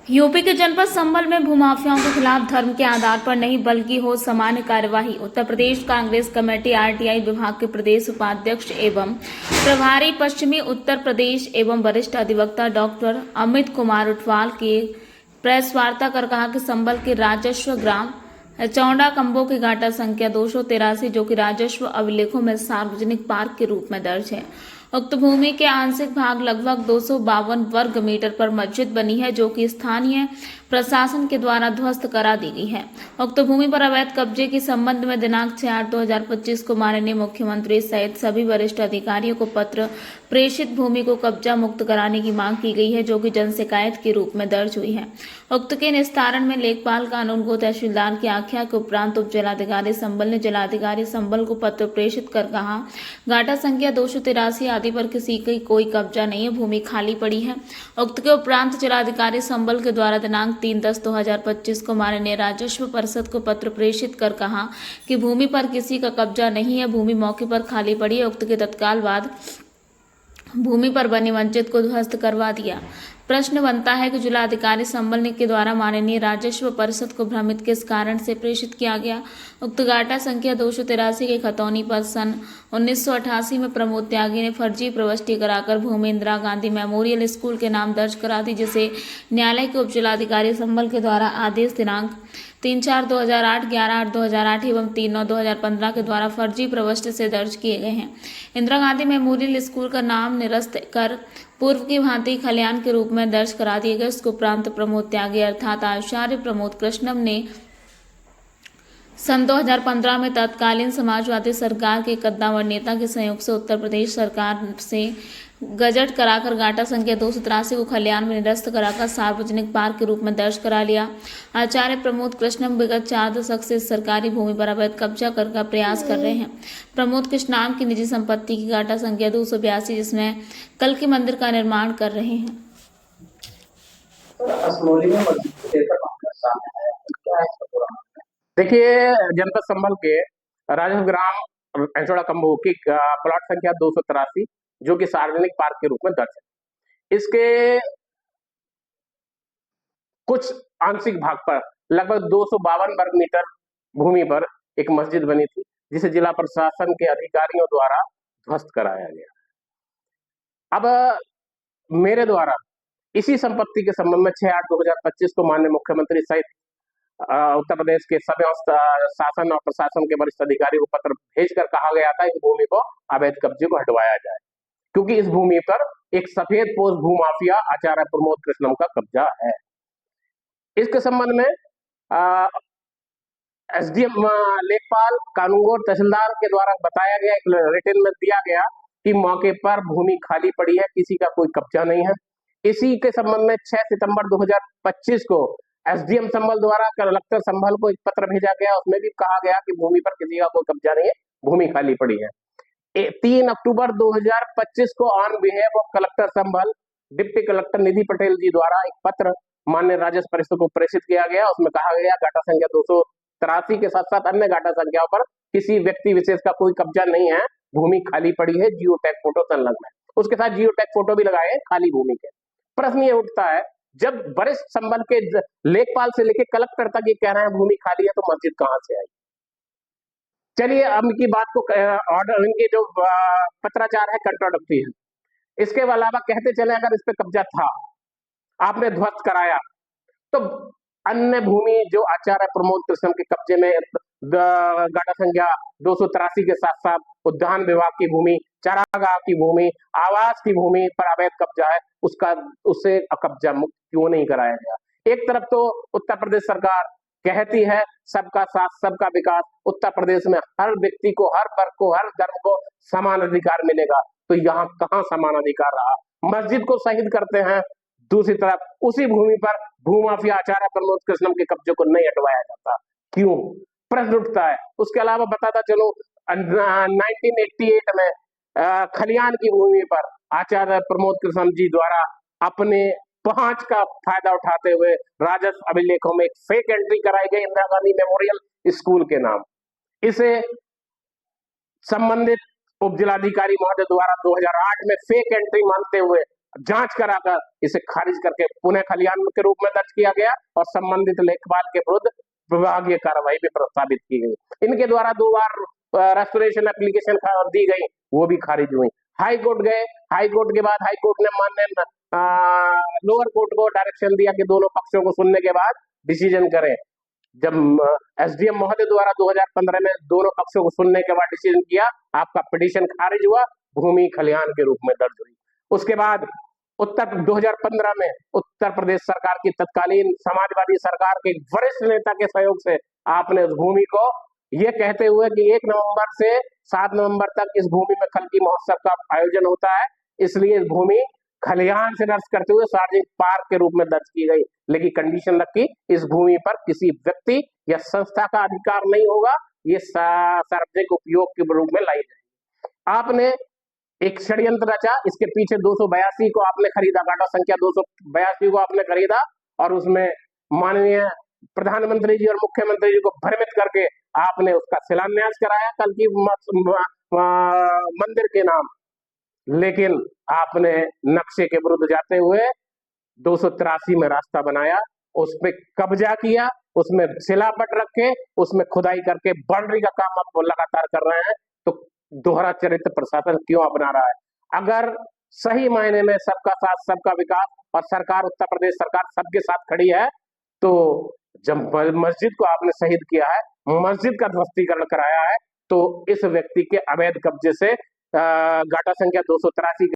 UP के जनपद संभल में भूमाफियाओं के खिलाफ धर्म के आधार पर नहीं बल्कि हो सामान्य कार्यवाही। उत्तर प्रदेश कांग्रेस कमेटी आरटीआई विभाग के प्रदेश उपाध्यक्ष एवं प्रभारी पश्चिमी उत्तर प्रदेश एवं वरिष्ठ अधिवक्ता डॉक्टर अमित कुमार उटवाल के प्रेस वार्ता कर कहा कि संभल के राजस्व ग्राम चौंडा कंबो की घाटा संख्या 283 जो कि राजस्व अभिलेखों में सार्वजनिक पार्क के रूप में दर्ज है। उक्त भूमि के आंशिक भाग लगभग 252 वर्ग मीटर पर मस्जिद बनी है जो कि स्थानीय प्रशासन के द्वारा ध्वस्त करा दी गई है। उक्त भूमि पर अवैध कब्जे के संबंध में दिनांक 6/8/2025 को माननीय मुख्यमंत्री सहित सभी वरिष्ठ अधिकारियों को पत्र प्रेषित भूमि को कब्जा मुक्त कराने की मांग की गई है जो कि जन शिकायत के रूप में दर्ज हुई है। उक्त के निस्तारण में लेखपाल कानून को तहसीलदार की आख्या के उपरांत उप जिलाधिकारी संभल ने जिलाधिकारी संभल को पत्र प्रेषित कर कहा घाटा संख्या 283 आदि पर किसी की कोई कब्जा नहीं है, भूमि खाली पड़ी है। उक्त के उपरांत जिलाधिकारी संभल के द्वारा दिनांक 3/10/2025 को माननीय राजस्व परिषद को पत्र प्रेषित कर कहा कि भूमि पर किसी का कब्जा नहीं है, भूमि मौके पर खाली पड़ी है। उक्त के तत्काल बाद भूमि पर बनी मस्जिद को ध्वस्त करवा दिया। प्रश्न बनता है कि जिलाधिकारी संभल के द्वारा माननीय राजस्व परिषद को भ्रमित किस कारण से प्रेषित किया गया। उक्त घाटा संख्या 283 के खतौनी पर सन 1988 में प्रमोद त्यागी ने फर्जी प्रविष्टि कराकर भूमि इंदिरा गांधी मेमोरियल स्कूल के नाम दर्ज करा दी, जिसे न्यायालय के उप जिलाधिकारी संभल के द्वारा आदेश दिनांक 3/4/2008, 11/8/2008 एवं 3/9/2015 के द्वारा फर्जी प्रविष्टि से दर्ज किए गए हैं। इंदिरा गांधी मेमोरियल स्कूल का नाम निरस्त कर पूर्व की भांति खलियान के रूप में दर्ज करा दिए गए। उसके उपरांत प्रमोद त्यागी अर्थात आचार्य प्रमोद कृष्णम ने सन 2015 में तत्कालीन समाजवादी सरकार के कद्दावर नेता के सहयोग से उत्तर प्रदेश सरकार से गजट कराकर घाटा संख्या 283 को खलियान में निरस्त कराकर सार्वजनिक पार्क के रूप में दर्ज करा लिया। आचार्य प्रमोद कृष्णम विगत 4 दशक से सरकारी भूमि पर अवैध कब्जा करने का प्रयास कर रहे हैं। प्रमोद कृष्ण नाम की निजी संपत्ति की घाटा संख्या 282 जिसमें कल के मंदिर का निर्माण कर रहे हैं। देखिए, जनपद संभल के राजस्व ग्राम चौड़ा कंबो की प्लॉट संख्या 283 जो कि सार्वजनिक पार्क के रूप में दर्ज है। इसके कुछ आंशिक भाग पर लगभग 252 वर्ग मीटर भूमि पर एक मस्जिद बनी थी जिसे जिला प्रशासन के अधिकारियों द्वारा ध्वस्त कराया गया। अब मेरे द्वारा इसी संपत्ति के संबंध में 6/8/2025 को माननीय मुख्यमंत्री सहित उत्तर प्रदेश के सभी शासन और प्रशासन के वरिष्ठ अधिकारी को पत्र भेजकर कहा गया था इस भूमि को अवैध कब्जे को हटवाया जाए, क्योंकि इस भूमि पर एक सफेद पोष भूमाफिया आचार्य प्रमोद कृष्णम का कब्जा है। इसके संबंध में एसडीएम लेखपाल कानून और तहसीलदार के द्वारा बताया गया, एक रिटन में दिया गया कि मौके पर भूमि खाली पड़ी है, किसी का कोई कब्जा नहीं है। इसी के संबंध में 6 सितंबर 2025 को एसडीएम संभल द्वारा कलेक्टर संभल को एक पत्र भेजा गया, उसमें भी कहा गया कि भूमि पर किसी का कोई कब्जा नहीं है, भूमि खाली पड़ी है। 3 अक्टूबर 2025 को on behalf of collector Sambhal deputy collector Nidhi Patel ji द्वारा एक पत्र माननीय राजस्व परिषद को प्रेषित किया गया। उसमें कहा गया घाटा संख्या 283 के साथ साथ अन्य घाटा संख्याओं पर किसी व्यक्ति विशेष का कोई कब्जा नहीं है, भूमि खाली पड़ी है, जियो टैग फोटो संलग्न है। उसके साथ जियो टैग फोटो भी लगाए खाली भूमि के। प्रश्न ये उठता है, जब वरिष्ठ संबल के लेखपाल से लेकर कलेक्टर तक ये कह रहे हैं भूमि खाली है, तो मस्जिद कहां से आई? चलिए, अब इनकी बात को ऑर्डर, इनके जो पत्राचार है कंट्रोडक्टरी है। इसके अलावा कहते चले अगर इस पे कब्जा था, आपने ध्वस्त कराया, तो अन्य भूमि जो आचार्य प्रमोद कृष्णम के कब्जे में घाटा संख्या 283 के साथ साथ उद्यान विभाग की भूमि, चारागाह की भूमि, आवास की भूमि पर अवैध कब्जा है, उससे कब्जा मुक्त क्यों नहीं कराया गया? एक तरफ तो उत्तर प्रदेश सरकार कहती है सबका साथ सबका विकास, उत्तर प्रदेश में हर व्यक्ति को, हर वर्ग को, हर धर्म को समान अधिकार मिलेगा, तो यहाँ कहाँ समान अधिकार रहा? मस्जिद को शहीद करते हैं, दूसरी तरफ उसी भूमि पर भूमाफिया आचार्य प्रमोद कृष्णम के कब्जे को नहीं हटवाया जाता, क्यों? प्रश्न उठता है। उसके अलावा बताता चलो 1988 में खलियान की भूमि पर आचार्य प्रमोद कृष्णम जी द्वारा अपने पहुंच का फायदा उठाते हुए राजस्व अभिलेखों में एक फेक एंट्री कराई गई इंदिरा गांधी मेमोरियल स्कूल के नाम। इसे संबंधित उप जिलाधिकारी महोदय द्वारा 2008 में फेक एंट्री मानते हुए जांच कराकर इसे खारिज करके पुनः खलियान के रूप में दर्ज किया गया और संबंधित लेखपाल के विरुद्ध विभागीय कार्रवाई भी प्रस्तावित की गई। इनके द्वारा 2 बार रेस्टोरेशन एप्लीकेशन दी गई, वो भी खारिज हुई। हाई कोर्ट गए, हाई कोर्ट के बाद हाई कोर्ट ने मान्य लोअर कोर्ट को डायरेक्शन दिया कि दोनों पक्षों को सुनने के बाद डिसीजन करें। जब एसडीएम महोदय द्वारा 2015 में दोनों पक्षों को सुनने के बाद डिसीजन किया, आपका पिटीशन खारिज हुआ, भूमि खलिहान के रूप में दर्ज हुई। उसके बाद 2015 में उत्तर प्रदेश सरकार की तत्कालीन समाजवादी सरकार के वरिष्ठ नेता के सहयोग से आपने उस भूमि को ये कहते हुए कि 1 नवंबर से 7 नवंबर तक इस भूमि में खलकी महोत्सव का आयोजन होता है, इसलिए इस भूमि खलिहान से दर्ज करते हुए सार्वजनिक पार्क के रूप में दर्ज की गई, लेकिन कंडीशन रखी इस भूमि पर किसी व्यक्ति या संस्था का अधिकार नहीं होगा, ये सार्वजनिक उपयोग के रूप में लाई जाएगी। आपने एक षड्यंत्र रचा, इसके पीछे 282 को आपने खरीदा, गाटा संख्या 282 को आपने खरीदा और उसमें माननीय प्रधानमंत्री जी और मुख्यमंत्री जी को भ्रमित करके आपने उसका शिलान्यास कराया कल्की मंदिर के नाम, लेकिन आपने नक्शे के विरुद्ध जाते हुए 283 में रास्ता बनाया, उस पे कब्जा किया, उसमें शिलापट रखे, उसमें खुदाई करके बाउंड्री का काम आप लगातार कर रहे हैं, तो दोहरा चरित्र प्रशासन क्यों अपना रहा है? अगर सही मायने में सबका साथ सबका विकास और सरकार उत्तर प्रदेश सरकार सबके साथ खड़ी है, तो जब मस्जिद को आपने शहीद किया है, मस्जिद का ध्वस्तीकरण कराया है, तो इस व्यक्ति के अवैध कब्जे से गाटा संख्या 283